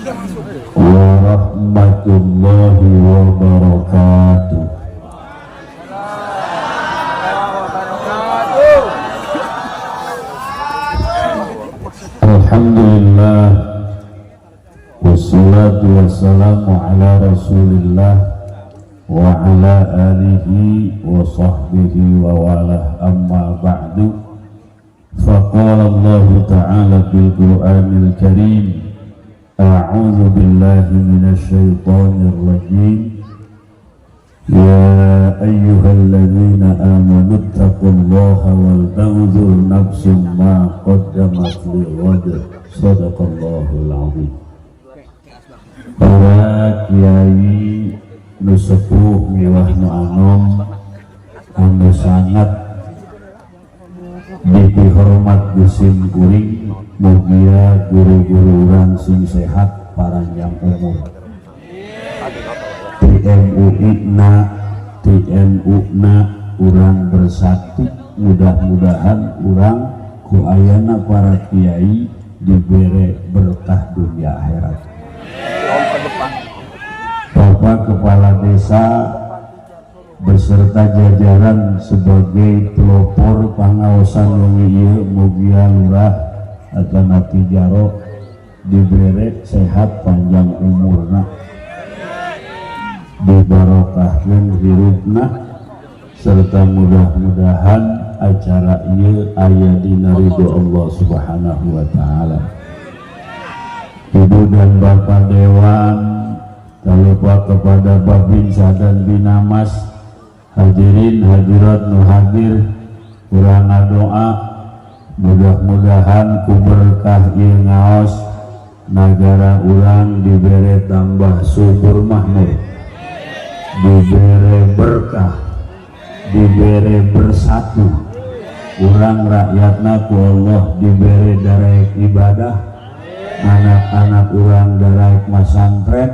warahmatullahi wabarakatuh. Alhamdulillah, wassalatu wassalamu ala rasulillah wa ala alihi wa sahbihi wa walah, amma ba'du. Faqala Allah ta'ala bil Qur'anil Karim, a'udzu billahi minasy syaithanir rajim. Ya ayyuhalladzina amanu taqullaha wal tanzur nafsum ma qaddamat lighad. Shadaqallahul azim. Para kiai nu sepuh miwah nu anom anu sangat dihormat gusim kuring, mugia guru-guru urang sing sehat paranjang umur. TMU-na urang bersatu, mudah-mudahan urang ku ayana para kiai dibere berkah dunia akhirat. Bapak Kepala Desa beserta jajaran sebagai pelopor pangaosan wengi mugia lurah atana tijaro dibere sehat panjang umurna, dibarokahkeun hirupna, serta mudah-mudahan acara ieu aya dina ridho Allah Subhanahu wa taala. Ibu dan Bapak Dewan, tak lupa kepada Babinsa dan Binamas, hadirin hadirat nu hadir, urang doa mudah-mudahan ku berkah ieu ngaos nagara urang dibere tambah subur makmur, dibere berkah, dibere bersatu, urang rakyatna ku Allah dibere daraek ibadah, anak-anak urang daraek masantren,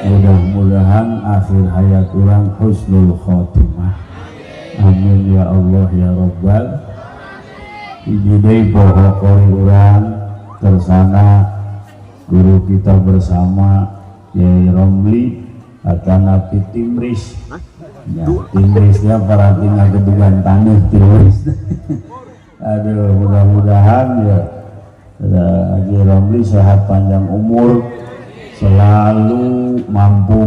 mudah-mudahan akhir hayat urang husnul khotimah. Amin ya Allah ya Rabbal. Ijidai pohokori urang tersana guru kita bersama Yai Romli atana Timris. Ya, Timrisnya para tinggal gedugan tanah Timris. Aduh, mudah-mudahan ya Haji Romli sehat panjang umur, selalu mampu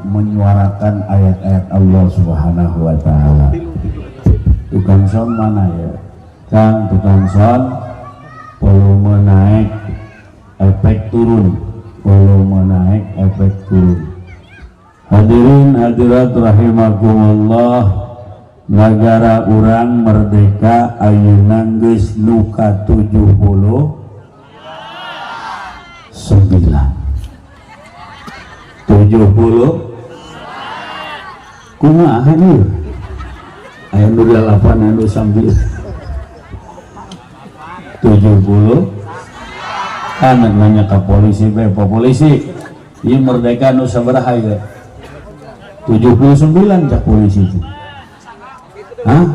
menyuarakan ayat-ayat Allah Subhanahu wa taala. Tukang son mana ya? Kang tukang son, volume naik, efek turun. Volume naik, efek turun. Hadirin hadirat rahimakumullah, negara urang merdeka ayeuna geus nu ka 79. Kumaha ieu? Aya nu 8 anu 9. 70. Anak nanya ke polisi, Pak polisi, ieu merdeka nu sabaraha ieu? 79 cak polisi itu. Hah?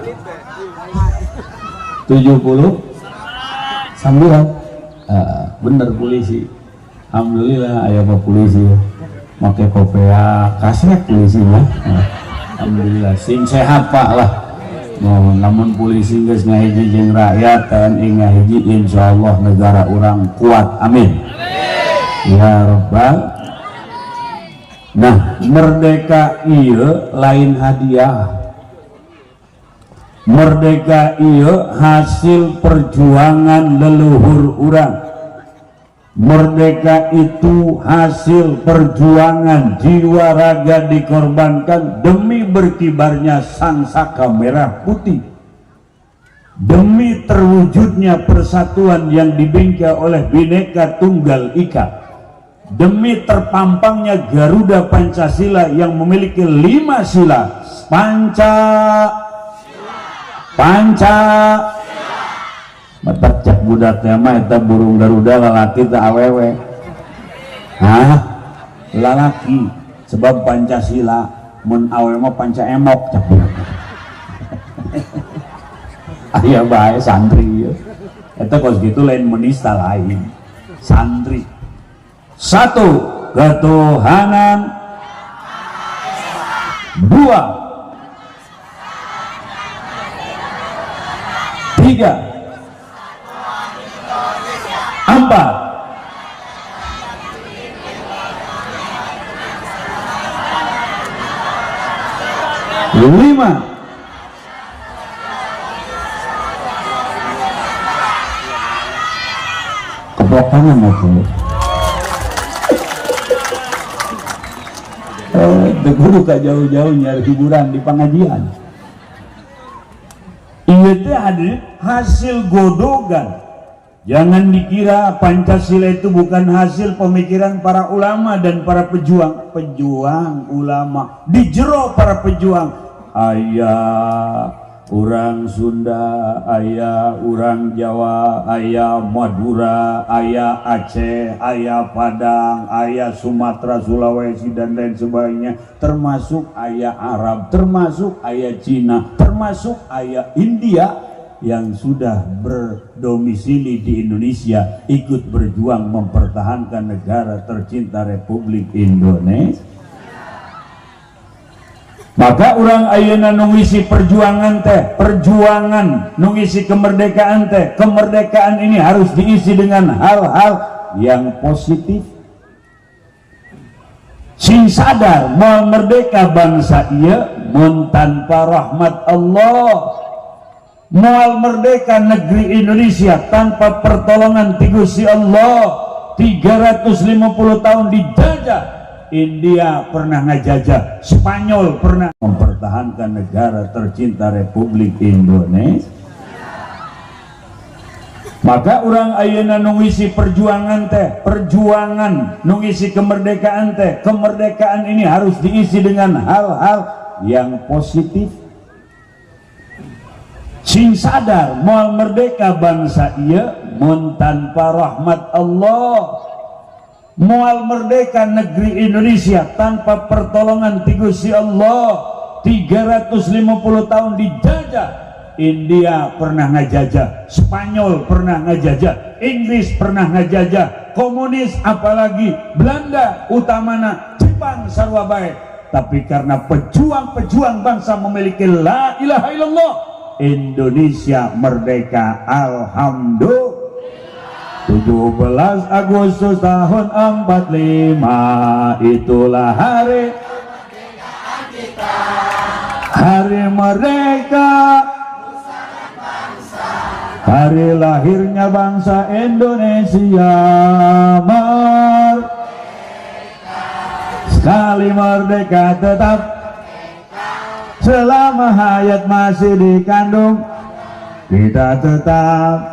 70? 9? Bener polisi. Alhamdulillah aya Pak polisi make kopea kasret polisi mah. Alhamdulillah sing sehat Pak lah. Oh, namun polisi geus ngahiji jeung rakyat, TNI ngahiji, insyaallah negara urang kuat. Amin. Ya Rabbal. Nah, merdeka ieu lain hadiah. Merdeka ieu hasil perjuangan leluhur urang. Merdeka itu hasil perjuangan jiwa raga dikorbankan demi berkibarnya sangsaka merah putih, demi terwujudnya persatuan yang dibingkai oleh Bhinneka Tunggal Ika, demi terpampangnya Garuda Pancasila yang memiliki 5 sila. Matak cak budak mah eta burung Garuda lalaki teh awewe. Hah? Lalaki sebab Pancasila, mun awewe mah panca emok cak budak. Aya bae santri ya. Eta kos gitu lain menista lain. Santri. Satu, ketuhanan. Dua, tiga, empat, lima, kepokangan aku. Kudu ka jauh-jauh nyari hiburan di pengajian. Ieu teh hasil godogan. Jangan dikira Pancasila itu bukan hasil pemikiran para ulama dan para pejuang ulama. Dijero para pejuang. Aya urang Sunda, aya urang Jawa, aya Madura, aya Aceh, aya Padang, aya Sumatera, Sulawesi dan lain sebagainya, termasuk aya Arab, termasuk aya Cina, termasuk aya India yang sudah berdomisili di Indonesia, ikut berjuang mempertahankan negara tercinta Republik Indonesia. Maka orang ayeuna nu ngisi perjuangan nu ngisi kemerdekaan teh, kemerdekaan ini harus diisi dengan hal-hal yang positif. Sing sadar moal merdeka bangsa ieu mun tanpa rahmat Allah, moal merdeka negeri Indonesia tanpa pertolongan ti Gusti Allah. 350 tahun dijajah. India pernah ngajajah, Spanyol pernah mempertahankan negara tercinta Republik Indonesia. Maka orang ayeuna nu ngisi perjuangan nu ngisi kemerdekaan teh, kemerdekaan ini harus diisi dengan hal-hal yang positif. Sing sadar moal merdeka bangsa ieu mun tanpa rahmat Allah, moal merdeka negeri Indonesia tanpa pertolongan ti Gusti Allah. 350 tahun dijajah. India pernah ngajajah, Spanyol pernah ngajajah, Inggris pernah ngajajah, komunis apalagi Belanda utamana Jepang sarua bae. Tapi karena pejuang-pejuang bangsa memiliki la ilaha illallah, Indonesia merdeka, alhamdulillah. 17 Agustus tahun 45 itulah hari kemerdekaan kita. Hari merdeka, hari lahirnya bangsa Indonesia. Merdeka, sekali merdeka tetap selama hayat masih dikandung, kita tetap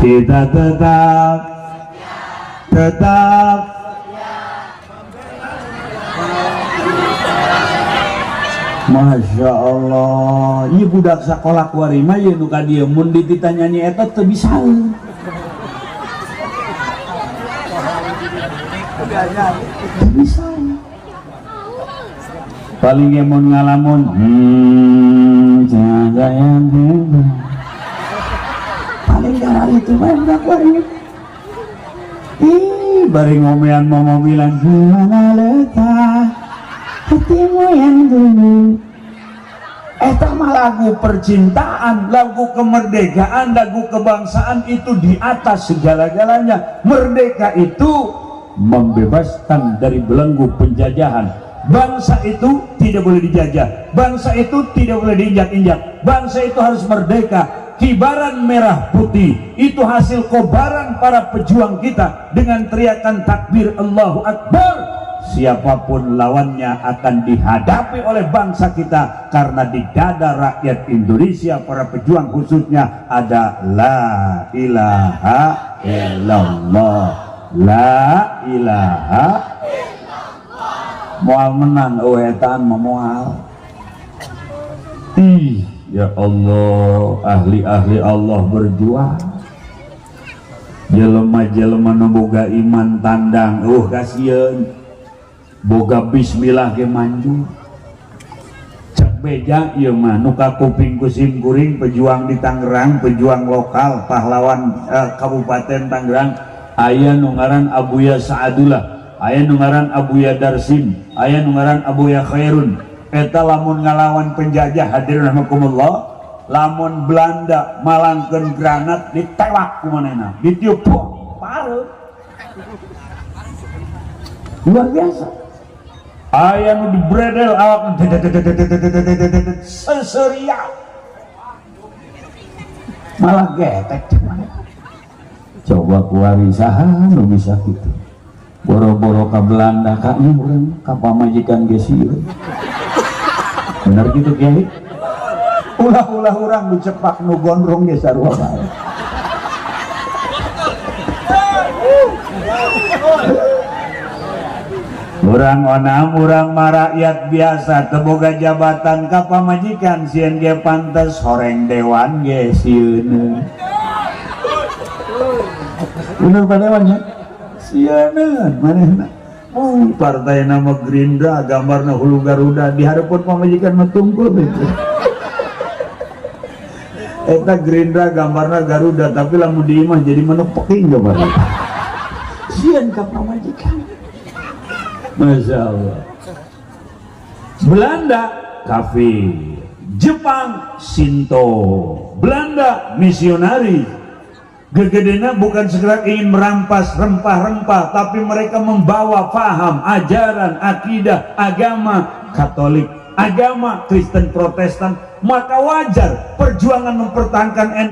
kita tetap Masya Allah, ini budak sekolah kuarima ya nuka dia mun ditanyanya eta teu bisa. Paling gemon ngalamun jaga yang hebat paling gara itu main dakwahnya. Bari ngomean mau bilang gimana letak hatimu yang dulu. Eta mah lagu percintaan, lagu kemerdekaan, lagu kebangsaan itu di atas segala-galanya. Merdeka itu membebaskan dari belenggu penjajahan. Bangsa itu tidak boleh dijajah, bangsa itu tidak boleh diinjak-injak, bangsa itu harus merdeka. Kibaran merah putih itu hasil kobaran para pejuang kita dengan teriakan takbir Allahu Akbar. Siapapun lawannya akan dihadapi oleh bangsa kita, karena di dada rakyat Indonesia para pejuang khususnya ada la ilaha illallah, la ilaha. Moal menang etaan memoal. Ya Allah, ahli-ahli Allah berjuang. Jelema-jelema nu boga iman tandang, kasieun boga bismillah ge manjur. Cek beja ieu mah nu ka kuping kusim kuring pejuang di Tangerang, pejuang lokal pahlawan Kabupaten Tangerang. Aya nu ngaran Abuya Saadullah, aya nu ngaran Abuya Darsim, aya nu ngaran Abuya Khairun. Eta lamun ngalawan penjajah hadirin rahimakumullah, lamun Belanda malangkeun granat ditewak ku manehna, ditiup pareu. Luar biasa. Aya nu dibredel awak seseria malah getek cuman. Coba kuari saha nu bisa gitu. Boro-boro ka Belanda ka ieu urang ka pamajikan ge sieun. Bener gitu Kiai. Ulah-ulah urang dicepak nu gondrong ge sarua bae. Urang onam, urang marakyat biasa teboga jabatan ka pamajikan sieun ge pantes horeng dewan ge sieun. Bener padewannya sieun manehna. Partai nama Gerindra gambarna hulu Garuda di hadapan pamajikan mah tungkul itu. Eta Gerindra gambarna Garuda tapi lamun di imah jadi menepeking gambar. Sieun ka pamajikan. Masya Allah. Belanda kafir, Jepang Shinto, Belanda misionari. Gegedena bukan sekedar ingin merampas rempah-rempah, tapi mereka membawa paham, ajaran, akidah, agama Katolik, agama Kristen Protestan. Maka wajar perjuangan mempertahankan